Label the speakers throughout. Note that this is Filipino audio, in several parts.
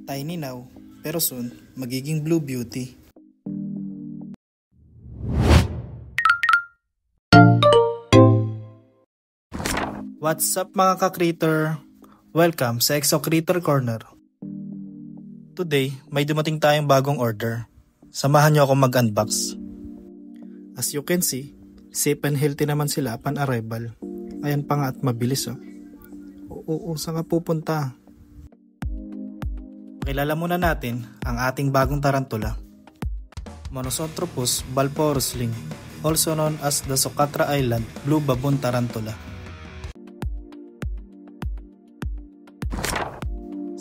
Speaker 1: Tiny now, pero soon magiging Blue Beauty. What's up mga ka-creator? Welcome sa Exo Creator Corner. Today, may dumating tayong bagong order. Samahan niyo ako mag-unbox. As you can see, safe and healthy naman sila upon arrival. Ayan pa nga at mabilis oh. Oo, saan ka pupunta? Pakilala muna natin ang ating bagong tarantula. Monocentrophus balporusling, also known as the Socotra Island Blue Baboon Tarantula.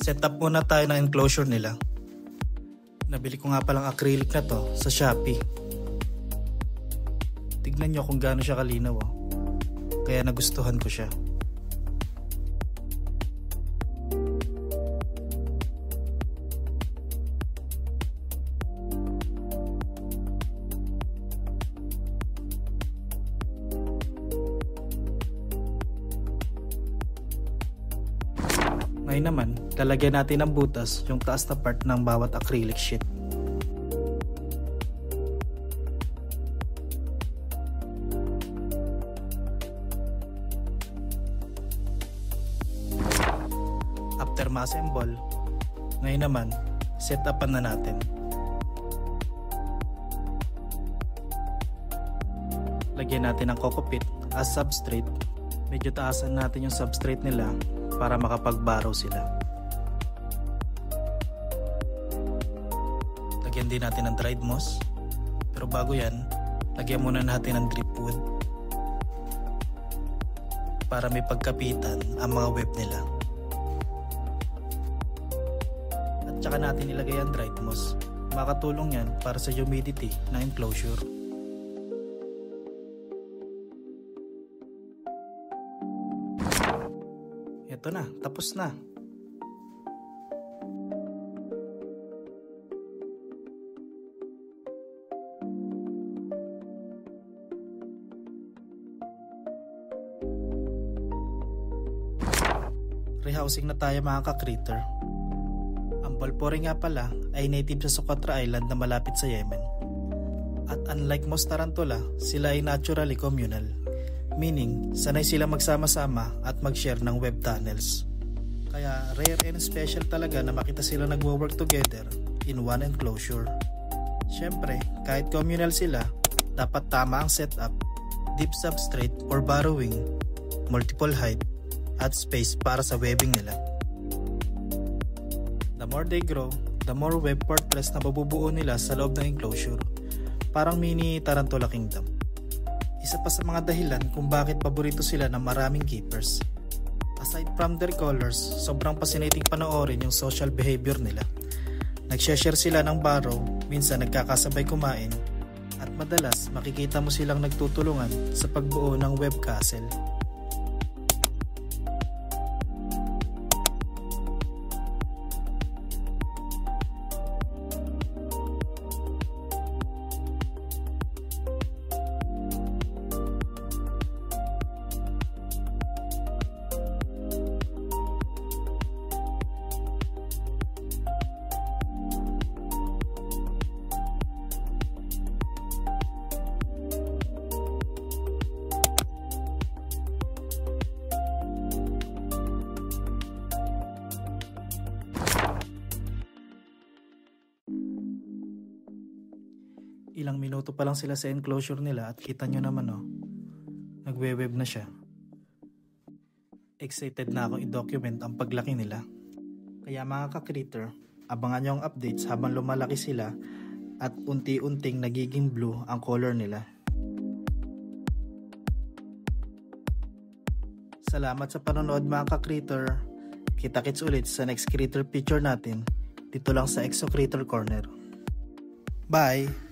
Speaker 1: Set up muna tayo ng enclosure nila. Nabili ko nga palang acrylic na to sa Shopee. Tignan nyo kung gaano siya kalinaw oh. Kaya nagustuhan ko siya. Ngayon naman, lalagyan natin ng butas yung taas na part ng bawat acrylic sheet. After ma-assemble, ngayon naman, set upan na natin. Lagyan natin ng coco pit as substrate. Medyo taasan natin yung substrate nila para makapag-barrow sila. Lagyan din natin ng dried moss. Pero bago yan, lagyan muna natin ng driftwood para may pagkapitan ang mga web nila. At saka natin ilagay ang dried moss. Makatulong yan para sa humidity ng enclosure. Ito na, tapos na. Rehousing na tayo mga ka-creator. Ang balpori nga pala ay native sa Socotra Island na malapit sa Yemen. At unlike most tarantula, sila ay naturally communal. Meaning, sanay sila magsama-sama at mag-share ng web tunnels. Kaya rare and special talaga na makita sila nagwo-work together in one enclosure. Siyempre, kahit communal sila, dapat tama ang setup, deep substrate for burrowing, multiple height, at space para sa webbing nila. The more they grow, the more web fortress na mabubuo nila sa loob ng enclosure. Parang mini Tarantula Kingdom. Isa pa sa mga dahilan kung bakit paborito sila ng maraming keepers. Aside from their colors, sobrang fascinating panoorin yung social behavior nila. Nag-share sila ng burrow, minsan nagkakasabay kumain, at madalas makikita mo silang nagtutulungan sa pagbuo ng web castle. Ilang minuto pa lang sila sa enclosure nila at kita nyo naman oh, nagwe-web na siya. Excited na akong i-document ang paglaki nila. Kaya mga ka-creator, abangan nyo ang updates habang lumalaki sila at unti-unting nagiging blue ang color nila. Salamat sa panonood mga ka-creator. Kita-kits ulit sa next creator picture natin dito lang sa Exo Creator Corner. Bye!